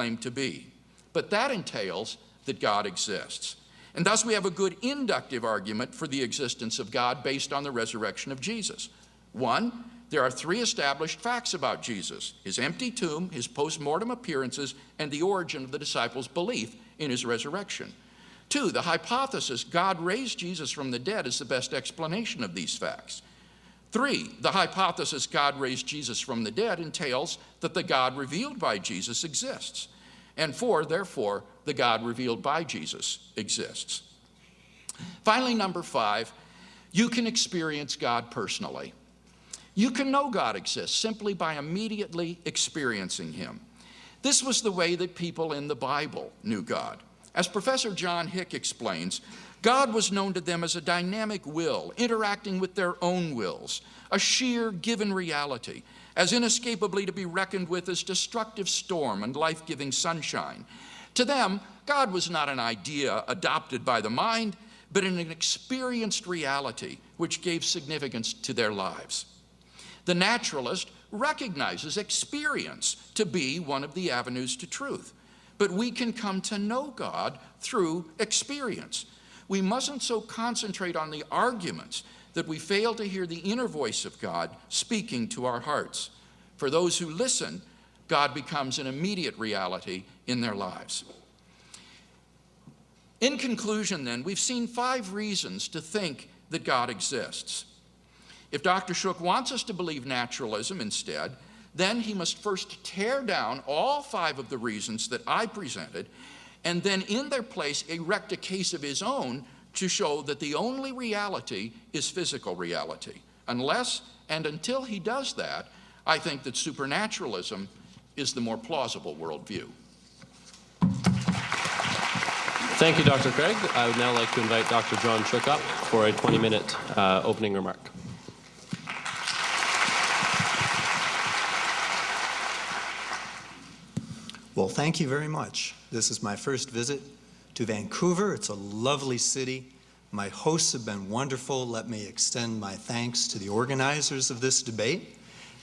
claim to be. But that entails that God exists. And thus we have a good inductive argument for the existence of God based on the resurrection of Jesus. One, there are three established facts about Jesus: his empty tomb, his post-mortem appearances, and the origin of the disciples' belief in his resurrection. Two, the hypothesis God raised Jesus from the dead is the best explanation of these facts. Three, the hypothesis God raised Jesus from the dead entails that the God revealed by Jesus exists. And four, therefore, the God revealed by Jesus exists. Finally, number five, you can experience God personally. You can know God exists simply by immediately experiencing him. This was the way that people in the Bible knew God. As Professor John Hick explains, God was known to them as a dynamic will, interacting with their own wills, a sheer given reality, as inescapably to be reckoned with as destructive storm and life-giving sunshine. To them, God was not an idea adopted by the mind, but an experienced reality which gave significance to their lives. The naturalist recognizes experience to be one of the avenues to truth, but we can come to know God through experience. We mustn't so concentrate on the arguments that we fail to hear the inner voice of God speaking to our hearts. For those who listen, God becomes an immediate reality in their lives. In conclusion, then, we've seen 5 reasons to think that God exists. If Dr. Shook wants us to believe naturalism instead, then he must first tear down all 5 of the reasons that I presented, and then in their place erect a case of his own to show that the only reality is physical reality. Unless and until he does that, I think that supernaturalism is the more plausible worldview. Thank you, Dr. Craig. I would now like to invite Dr. John Shook up for a 20-minute opening remark. Well, thank you very much. This is my first visit to Vancouver. It's a lovely city. My hosts have been wonderful. Let me extend my thanks to the organizers of this debate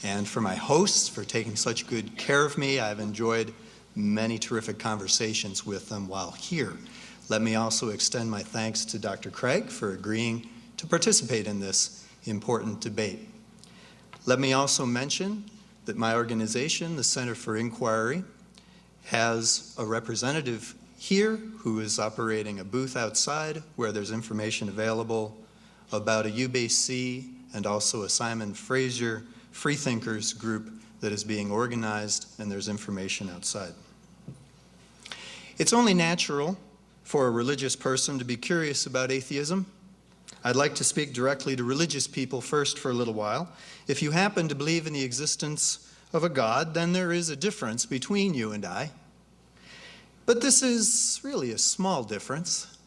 and for my hosts for taking such good care of me. I've enjoyed many terrific conversations with them while here. Let me also extend my thanks to Dr. Craig for agreeing to participate in this important debate. Let me also mention that my organization, the Center for Inquiry, has a representative here who is operating a booth outside where there's information available about a UBC and also a Simon Fraser Freethinkers group that is being organized, and there's information outside. It's only natural for a religious person to be curious about atheism. I'd like to speak directly to religious people first for a little while. If you happen to believe in the existence of a God, then there is a difference between you and I. But this is really a small difference.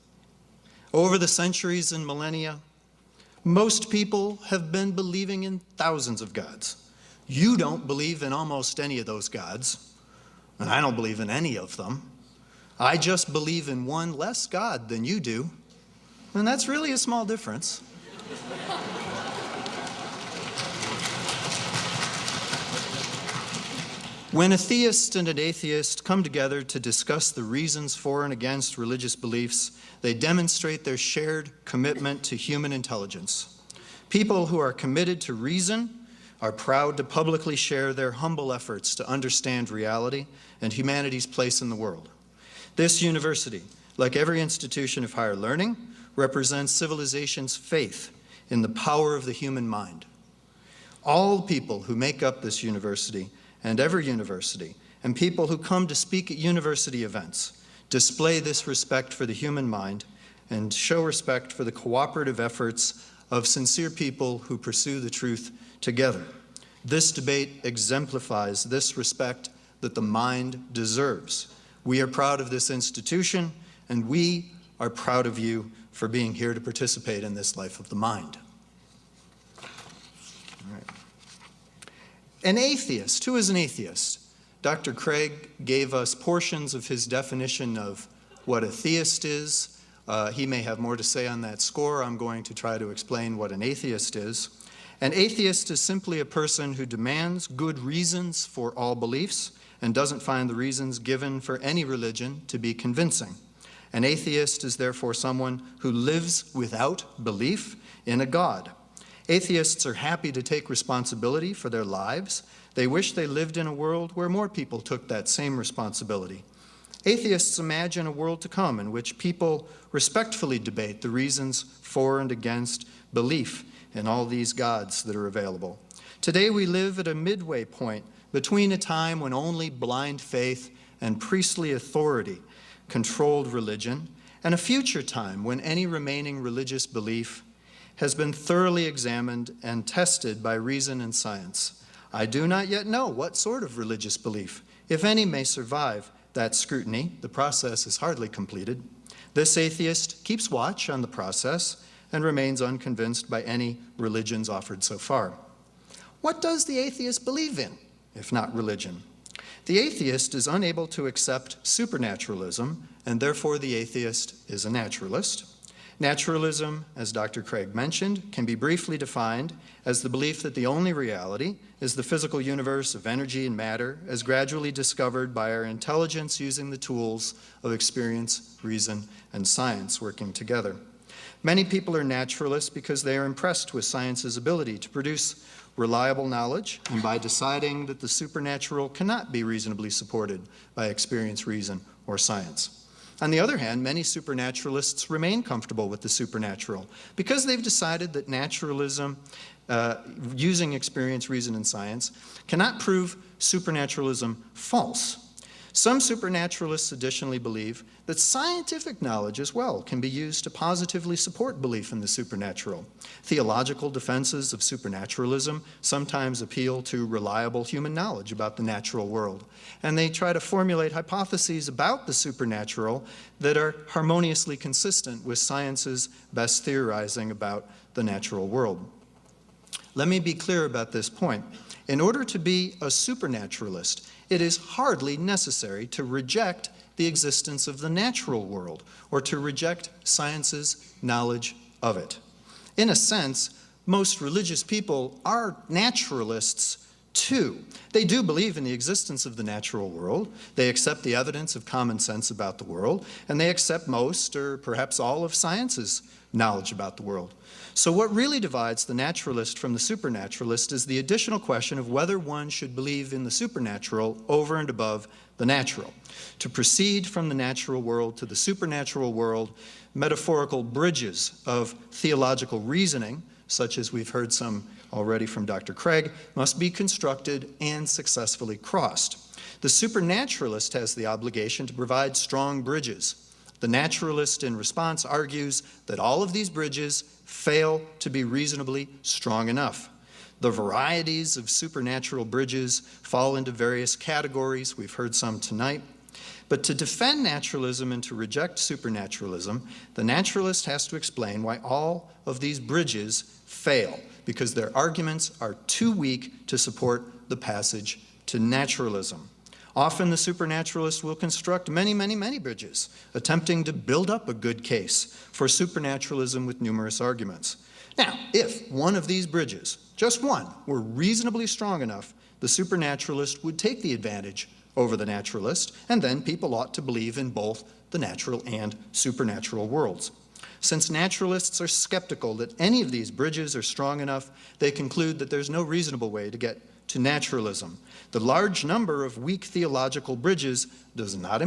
Over the centuries and millennia, most people have been believing in thousands of gods. You don't believe in almost any of those gods, and I don't believe in any of them. I just believe in one less God than you do, and that's really a small difference. When a theist and an atheist come together to discuss the reasons for and against religious beliefs, they demonstrate their shared commitment to human intelligence. People who are committed to reason are proud to publicly share their humble efforts to understand reality and humanity's place in the world. This university, like every institution of higher learning, represents civilization's faith in the power of the human mind. All people who make up this university and every university, and people who come to speak at university events, display this respect for the human mind and show respect for the cooperative efforts of sincere people who pursue the truth together. This debate exemplifies this respect that the mind deserves. We are proud of this institution, and we are proud of you for being here to participate in this life of the mind. All right. An atheist. Who is an atheist? Dr. Craig gave us portions of his definition of what a theist is. He may have more to say on that score. I'm going to try to explain what an atheist is. An atheist is simply a person who demands good reasons for all beliefs and doesn't find the reasons given for any religion to be convincing. An atheist is therefore someone who lives without belief in a God. Atheists are happy to take responsibility for their lives. They wish they lived in a world where more people took that same responsibility. Atheists imagine a world to come in which people respectfully debate the reasons for and against belief in all these gods that are available. Today we live at a midway point between a time when only blind faith and priestly authority controlled religion and a future time when any remaining religious belief has been thoroughly examined and tested by reason and science. I do not yet know what sort of religious belief, if any, may survive that scrutiny. The process is hardly completed. This atheist keeps watch on the process and remains unconvinced by any religions offered so far. What does the atheist believe in, if not religion? The atheist is unable to accept supernaturalism, and therefore the atheist is a naturalist. Naturalism, as Dr. Craig mentioned, can be briefly defined as the belief that the only reality is the physical universe of energy and matter as gradually discovered by our intelligence using the tools of experience, reason, and science working together. Many people are naturalists because they are impressed with science's ability to produce reliable knowledge, and by deciding that the supernatural cannot be reasonably supported by experience, reason, or science. On the other hand, many supernaturalists remain comfortable with the supernatural because they've decided that naturalism, using experience, reason, and science, cannot prove supernaturalism false. Some supernaturalists additionally believe that scientific knowledge as well can be used to positively support belief in the supernatural. Theological defenses of supernaturalism sometimes appeal to reliable human knowledge about the natural world, and they try to formulate hypotheses about the supernatural that are harmoniously consistent with science's best theorizing about the natural world. Let me be clear about this point. In order to be a supernaturalist, it is hardly necessary to reject the existence of the natural world or to reject science's knowledge of it. In a sense, most religious people are naturalists too. They do believe in the existence of the natural world. They accept the evidence of common sense about the world, and they accept most or perhaps all of science's knowledge about the world. So what really divides the naturalist from the supernaturalist is the additional question of whether one should believe in the supernatural over and above the natural. To proceed from the natural world to the supernatural world, metaphorical bridges of theological reasoning, such as we've heard some already from Dr. Craig, must be constructed and successfully crossed. The supernaturalist has the obligation to provide strong bridges. The naturalist, in response, argues that all of these bridges fail to be reasonably strong enough. The varieties of supernatural bridges fall into various categories. We've heard some tonight. But to defend naturalism and to reject supernaturalism, the naturalist has to explain why all of these bridges fail, because their arguments are too weak to support the passage to naturalism. Often the supernaturalist will construct many bridges, attempting to build up a good case for supernaturalism with numerous arguments. Now, if one of these bridges, just one, were reasonably strong enough, the supernaturalist would take the advantage over the naturalist, and then people ought to believe in both the natural and supernatural worlds. Since naturalists are skeptical that any of these bridges are strong enough, they conclude that there's no reasonable way to get to naturalism. The large number of weak theological bridges does not